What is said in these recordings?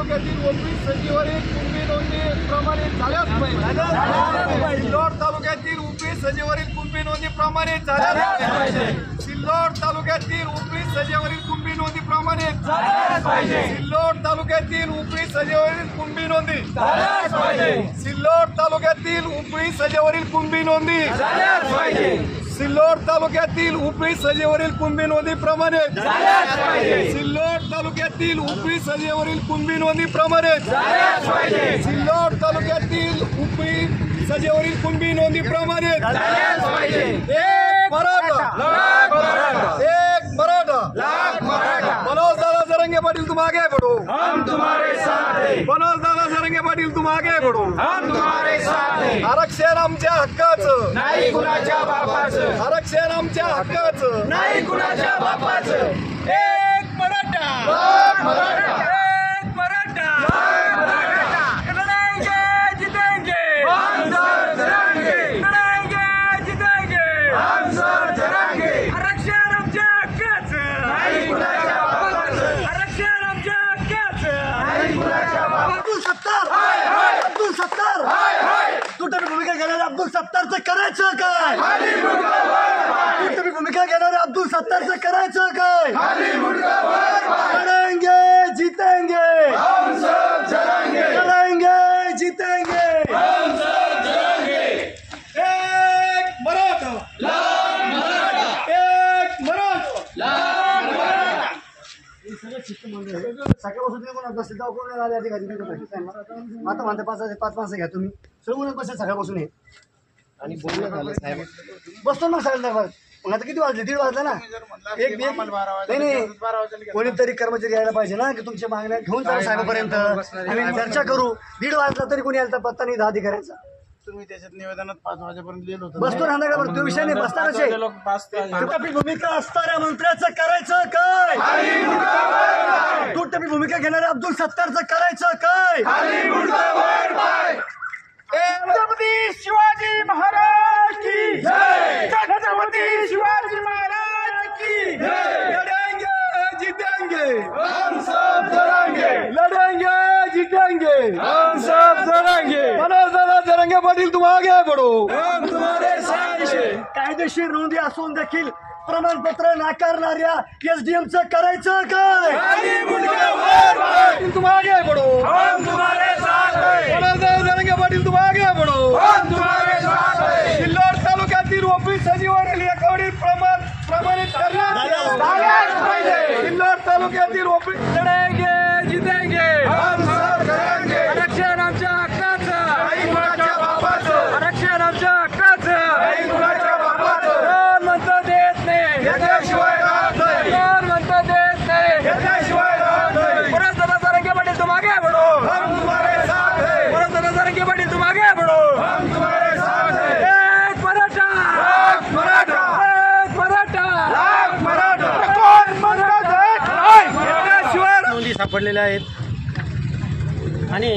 तालुक्यातील ओपी सजीवरील कुणबी नोंदी प्रमाणित झाल्याच पाहिजे। सिल्लोड तालुक्यातील ओपी सजीवरील कुणबी नोंदी प्रमाणित झाल्याच पाहिजे। सिल्लोड तालुक्यातील ओपी सजीवरील कुणबी नोंदी प्रमाणित झाल्याच पाहिजे। सिल्लोड तालुक्यातील ओपी सजीवरील कुणबी नोंदी झाल्याच पाहिजे। सिल्लोड तालुक्यातील ओपी सजीवरील कुणबी नोंदी झाल्याच पाहिजे। सिल्लोड तालुक्यातील उपरी सजेवरील कुणबी नोंदी प्रमाणित झाल्याच पाहिजे। सिल्लोड तालुक्यातील उपरी सजेवरील कुणबी नोंदी प्रमाणित झाल्याच पाहिजे। सिल्लोड तालुक्यातील उपरी सजेवरील कुणबी नोंदी प्रमाणित झाल्याच पाहिजे। एक मराठा लाख मराठा, एक मराठा लाख मराठा। मनोज दादा जरंगे पाटील तुम आगे बढ़ो, हम तुम्हारे साथ हैं। मनोज दादा जरंगे पाटील तुम आगे बढ़ो, हम तुम्हारे साथ हैं। आरक्षण आमच्या हक्काचं नाही कुणाच्या बापाचं, आरक्षण आमच्या हक्काचं नाही कुणाच्या बापाचं। एक मराठा लाख मराठा, एक मराठा लाख मराठा। लड़ाएंगे जीतेंगे, हम सब जरांगे, लड़ाएंगे जीतेंगे, हम सब जरांगे। आरक्षण आमच्या हक्काचं नाही कुणाच्या बापाचं, आरक्षण आमच्या हक्काचं नाही कुणाच्या बापाचं। अब्दुल सत्तार, हाय हाय, अब्दुल सत्तार, हाय हाय। तुटक भूमिका घेणाऱ्या अब्दुल सत्तारचं करायचं काय? खाली मुंडका वर पाय, तुटक भूमिका घेणाऱ्या अब्दुल सत्तारचं करायचं काय? खाली मुंडका वर पाय। लड़ेंगे जीतेंगे, हम सब जरांगे, लड़ेंगे जीतेंगे। हम सब जरांगे। एक मराठा लाख मराठा, एक मराठा लाख मराठा। सकाळपासून कोण बसले तेव्हा कोण आले अधिकारी आता म्हणते पाच माणसं घ्या तुम्ही सगळं बसले सकाळपासून हे आणि बोलणं झालं साहेब बसतो मग साहेब मग आता किती वाजले 1:30 वाजले ना एक नाही कोणीतरी कर्मचारी यायला पाहिजे ना की तुमच्या मागण्या घेऊन जाऊ साहेबापर्यंत आम्ही चर्चा करू 1:30 वाजला तरी कोणी यायला पत्ता नाही 10 अधिकाऱ्यांचा तुम्ही त्याच्यात निवेदनात 5 वाजेपर्यंत लिहिलं होतं। बसतो राहणार का तो विषय नाही बसतानाच तुटपी भूमिका असणाऱ्या मंत्र्याचं करायचं काय? खाली मुंडका वर पाय, तुटपी भूमिका घेणाऱ्या अब्दुल सत्तारचं करायचं काय? खाली मुंडका वर पाय। छत्रपती शिवाजी महाराज की जय, छत्रपती शिवाजी महाराज की जय। लड़ेंगे जीतेंगे, हम सब जरांगे, लड़ेंगे जीतेंगे, हम सब जरांगे। मनोज दादा जरंगे पाटील तुम आगे बढ़ो, हम तुम्हारे साथ हैं। कायदेशीर नोंदी असून देखील प्रमाणपत्र नाकारणाऱ्या एसडीएमचं करायचं काय? खाली मुंडका वर पाय, तुम आगे बढ़ो, हम तुम्हारे साथ हैं। मनोज दादा जरंगे पाटील तुम आगे बढ़ो। हम तुम्हारे साथ हैं। सिल्लोड तालुक्यातील ओपी सजीवरील एकावरील प्रमाणित करण्यात झाल्याच पाहिजे। सिल्लोड तालुक्यातील ओपी लढेंगे जीतेंगे, हम सब जरांगे, आरक्षण आमच्या हक्काचं, नाही कुणाच्या बापाचं, आरक्षण आमच्या हक्काचं, नाही कुणाच्या बापाचं। कोण म्हणतं देत नाही, याच्याशिवाय राहत नाही, कोण म्हणतं देत नाही। याच्याशिवाय राहत नाही। मनोज दादा जरंगे पाटील तुम आगे बढ़ो, हम तुम्हारे साथ हैं। मनोज दादा जरंगे पाटील तुम आगे बढ़ो। हम तुम्हारे साथ हैं। एक मराठा लाख मराठा, एक मराठा लाख मराठा। कोण म्हणतं देत नाही, याच्याशिवाय नोंदी सापडलेल्या आहेत आणि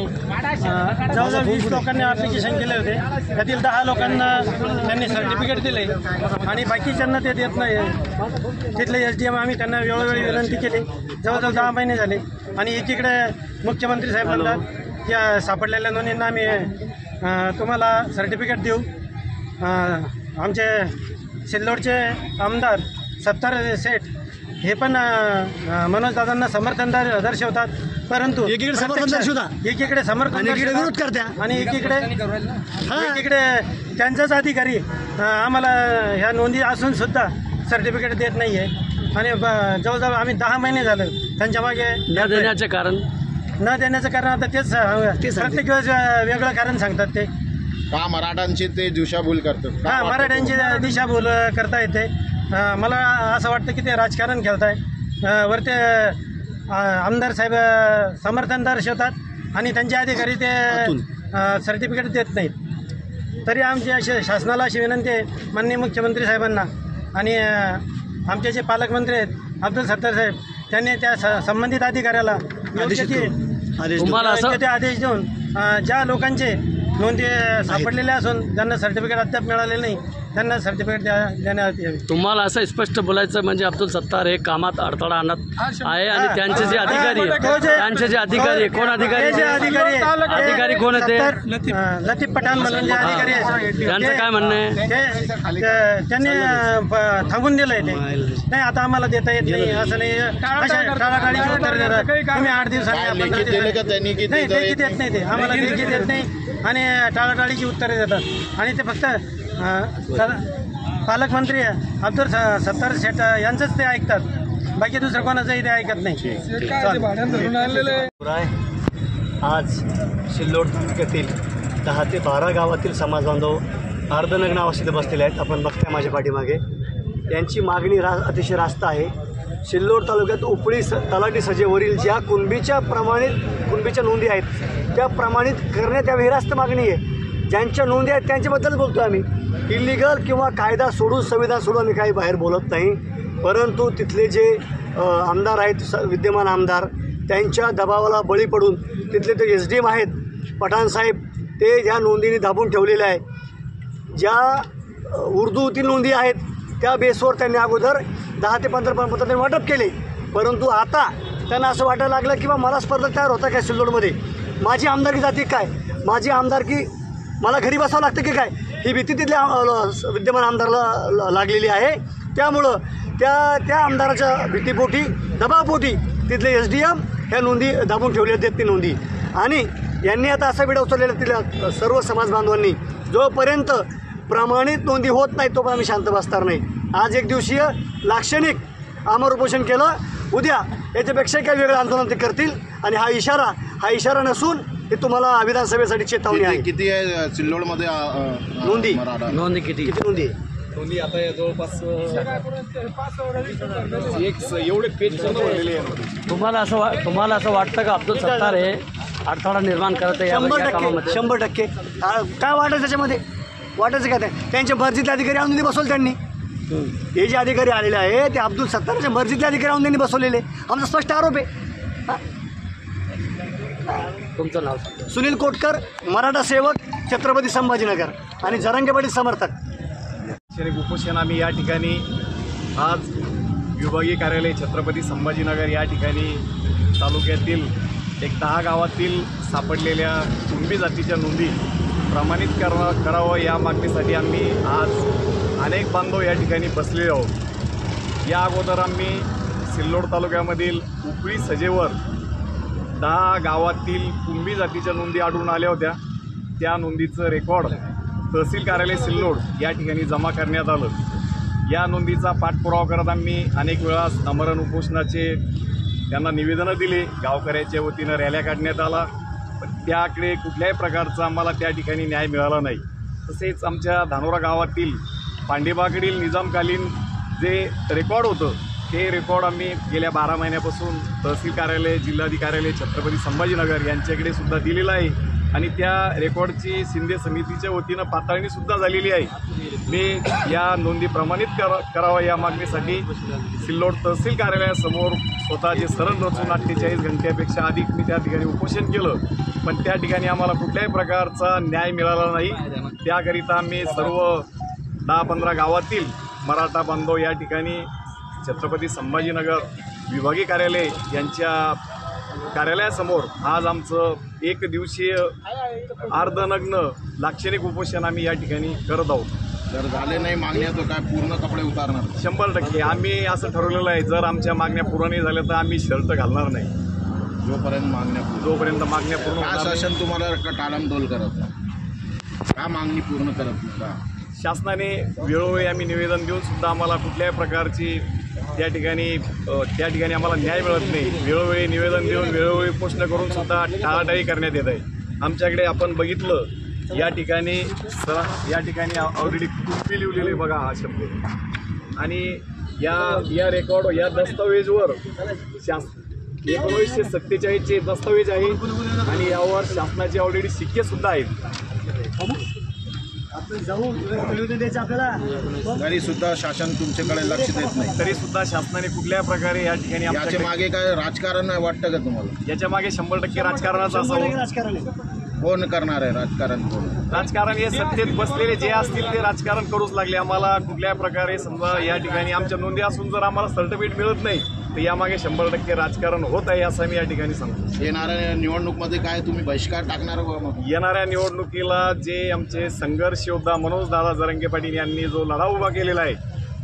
जवळजवळ 20 लोकांनी ॲप्लिकेशन केले होते। त्यातील 10 लोकांना त्यांनी सर्टिफिकेट दिले आणि बाकीच्यांना ते देत नाही। तिथले एसडीएम आम्ही त्यांना वेळोवेळी विनंती केली, जवळजवळ 10 महिने झाले आणि एकीकडे मुख्यमंत्री साहेबांना या सापडलेल्या नोंदींना आम्ही तुम्हाला सर्टिफिकेट देऊ। आमचे सिल्लोडचे आमदार सत्तार सेठ हे पण मनोजदादांना समर्थन दर्शवतात, परंतु एकीकडे समर्थन दर्शवतात, एकीकडे समर्थन एकीकडे विरोध करत्या आणि एकीकडे त्यांचाच अधिकारी आम्हाला ह्या नोंदी असून सुद्धा सर्टिफिकेट देत नाही आहे आणि जवळजवळ आम्ही 10 महिने झालं त्यांच्या मागे न देण्याचं कारण आता तेच प्रत्येक वेळेस वेगळं कारण सांगतात ते का मराठांची ते दिशाभूल करतात। हां, मराठ्यांची दिशाभूल करता येते। मला असं वाटतं की ते राजकारण खेळताय। वर ते आमदार साहेब समर्थन दर्शवतात आणि त्यांचे अधिकारी ते सर्टिफिकेट देत नाहीत। तरी आमची अशी शासनाला अशी विनंती आहे माननीय मुख्यमंत्री साहेबांना आणि आमचे जे पालकमंत्री आहेत अब्दुल सत्तार साहेब त्यांनी त्या संबंधित अधिकाऱ्याला योग्य ते आदेश देऊन ज्या लोकांचे नोंदी सापडलेल्या असून ज्यांना सर्टिफिकेट अद्याप मिळालेलं नाही त्यांना सर्टिफिकेट देण्यात यावी. तुम्हाला असं स्पष्ट बोलायचं म्हणजे अब्दुल सत्तार हे कामात अडथळा आणत आहे आणि त्यांचे जे अधिकारी आहे कोण अधिकारी कोण आहे ते लतीफ पठाण म्हणून जे अधिकारी आहेत त्यांचं काय म्हणणं आहे? त्यांनी थांबून दिलंय ते नाही आता आम्हाला देता येत नाही असं नाही टाळाटाळीची उत्तर देतात तुम्ही 8 दिवसांनी लेखी दिले का त्यांनी की नाही लेखी देत नाही ते आम्हाला लेखी देत नाही आणि टाळाटाळीची उत्तरे देतात आणि ते फक्त पालकमंत्री अब्दुल सत्तार शेठ यांचंच ते ऐकतात बाकी दुसरं कोणाचंही ते ऐकत नाही. आज सिल्लोड तालुक्यातील 10 ते 12 गावातील समाज बांधव अर्धनग्न अवस्थेत बसलेले आहेत. आपण बघताय माझ्या पाठीमागे. यांची मागणी अतिशय रास्त आहे. सिल्लोड तालुक्यात उपळी तलाठी सजेवरील ज्या कुणबीच्या नोंदी आहेत त्या प्रमाणित करण्यात यावी ही रास्त मागणी आहे. ज्यांच्या नोंदी आहेत त्यांच्याबद्दल बोलतो आम्ही. इलिगल किंवा कायदा सोडून संविधान सोडून आम्ही काही बाहेर बोलत नाही. परंतु तिथले जे आमदार आहेत विद्यमान आमदार त्यांच्या दबावाला बळी पडून तिथले ते SDM आहेत पठाणसाहेब ते ह्या नोंदीने दाबून ठेवलेल्या आहे. ज्या उर्दूतील नोंदी आहेत त्या बेसवर त्यांनी अगोदर 10 ते 15 प्रमाणपत्र त्यांनी वाटप केले. परंतु आता त्यांना असं वाटायला लागलं की मला स्पर्धक तयार होता काय सिल्लोडमध्ये माझी आमदारकी जाते काय माझी आमदारकी मला घरी बसावं लागतं की काय ही भीती तिथल्या विद्यमान आमदाराला लागलेली आहे. त्यामुळं त्या आमदाराच्या भीतीपोटी दबावपोटी तिथले SDM ह्या नोंदी दाबून ठेवल्या आहेत ती नोंदी. आणि यांनी आता असा विडा उचललेला तिथल्या सर्व समाज बांधवांनी जोपर्यंत प्रमाणित नोंदी होत नाही तोपर्यंत आम्ही शांत बसणार नाही. आज 1 दिवसीय लाक्षणिक आमरण उपोषण केलं. उद्या याच्यापेक्षा काही वेगळं आंदोलन ते करतील आणि हा इशारा नसून हे तुम्हाला विधानसभेसाठी चेतावणी आहे. किती आहे सिल्लोडमध्ये नोंदी किती नोंदी आहे? नोंदी आता जवळपास एवढे पेज भरलेले आहे. तुम्हाला असं वाटतं का अब्दुल सत्तार हे अडथळा निर्माण करत आहे 100% काय वाटायचं त्याच्यामध्ये वाटायचं काय त्यांच्या मर्जीतले अधिकारी आणून बसवले त्यांनी. हे जे अधिकारी आलेले आहे ते अब्दुल सत्तारच्या मर्जीतले अधिकारी आणून त्यांनी बसवलेले आमचा स्पष्ट आरोप आहे. तुमचं नाव सुनील कोटकर मराठा सेवक छत्रपती संभाजीनगर आणि जरांगे पाटील समर्थक. उपोषण आम्ही या ठिकाणी आज विभागीय कार्यालय छत्रपती संभाजीनगर या ठिकाणी तालुक्यातील 10 गावातील सापडलेल्या कुणबी जातीच्या नोंदी प्रमाणित करावं या मागणीसाठी आम्ही आज अनेक बांधव या ठिकाणी बसलेले आहोत. या अगोदर आम्ही सिल्लोड तालुक्यामधील उपळी सजेवर 10 गावातील कुणबी जातीच्या नोंदी आढळून आल्या होत्या. त्या नोंदीचं रेकॉर्ड तहसील कार्यालय सिल्लोड या ठिकाणी जमा करण्यात आलं. या नोंदीचा पाठपुरावा करत आम्ही अनेक वेळा आमरण उपोषणाचे त्यांना निवेदनं दिले. गावकऱ्याच्या वतीनं रॅल्या काढण्यात आला पण त्याकडे कुठल्याही प्रकारचा आम्हाला त्या ठिकाणी न्याय मिळाला नाही. तसेच आमच्या धानोरा गावातील पांडेबाकडील निजामकालीन जे रेकॉर्ड होतं ते रेकॉर्ड आम्ही गेल्या 12 महिन्यापासून तहसील कार्यालय जिल्हाधिकारी छत्रपती संभाजीनगर यांच्याकडे सुद्धा दिलेलं आहे आणि त्या रेकॉर्डची शिंदे समितीच्या वतीनं पाताळणीसुद्धा झालेली आहे. मी या नोंदी प्रमाणित करावा या मागणीसाठी सिल्लोड तहसील कार्यालयासमोर स्वतःचे सरण रचून 48 घंट्यापेक्षा अधिक मी त्या ठिकाणी उपोषण केलं पण त्या ठिकाणी आम्हाला कुठल्याही प्रकारचा न्याय मिळाला नाही. त्याकरिता आम्ही सर्व 10-15 गावातील मराठा बांधव या ठिकाणी छत्रपती संभाजीनगर विभागीय कार्यालय यांच्या कार्यालयासमोर आज आमचं 1 दिवसीय अर्धनग्न लाक्षणिक उपोषण आम्ही या ठिकाणी करत आहोत. जर झाले नाही मागण्या तर काय पूर्ण कपडे उतारणार? 100% आम्ही असं ठरवलेलं आहे जर आमच्या मागण्या पूर्ण नाही झाल्या तर आम्ही शर्ट घालणार नाही जोपर्यंत मागण्या पूर्ण का शासन तुम्हाला टाळमटोल करत का मागणी पूर्ण करत नाही का? शासनाने वेळोवेळी आम्ही निवेदन देऊन सुद्धा आम्हाला कुठल्याही प्रकारची त्या ठिकाणी आम्हाला न्याय मिळत नाही. वेळोवेळी निवेदन देऊन वेळोवेळी उपोषण करून सुद्धा टाळाटाळी करण्यात येत आहे. आमच्याकडे आपण बघितलं या ठिकाणी ऑलरेडी कुणबी लिहिलेली बघा हा शब्द आणि या रेकॉर्ड या दस्तावेजवर 1947चे दस्तावेज आहे आणि यावर शासनाचे ऑलरेडी शिक्केसुद्धा आहेत. तरी सुद्धा शासन तुमच्याकडे लक्ष देत नाही. तरी सुद्धा शासनाने कुठल्या प्रकारे या ठिकाणी याच्या मागे काय राजकारण वाटतं का तुम्हाला? याच्या मागे 100% राजकारणाचं असावं. राजकारण कोण करणार आहे राजकारण? कोण राजकारण हे सत्तेत बसलेले जे असतील ते राजकारण करूच लागले. आम्हाला कुठल्याही प्रकारे समजा या ठिकाणी आमच्या नोंदी असून जर आम्हाला सर्टिफिकेट मिळत नाही तर यामागे 100% राजकारण होत आहे असं मी या ठिकाणी सांगतो. येणाऱ्या निवडणूकमध्ये काय तुम्ही बहिष्कार टाकणार बा मग? येणाऱ्या निवडणुकीला जे आमचे संघर्ष योद्धा मनोजदादा जरांगे पाटील यांनी जो लढा उभा केलेला आहे,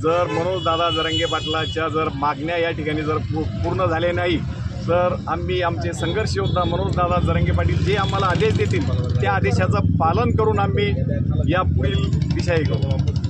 जर मनोजदादा जरांगे पाटलाच्या जर मागण्या या ठिकाणी जर पूर्ण झाले नाही तर आम्ही आमचे संघर्ष योद्धा मनोजदादा जरांगे पाटील जे आम्हाला आदेश देतील त्या आदेशाचं पालन करून आम्ही या पुढील दिशा हे करू.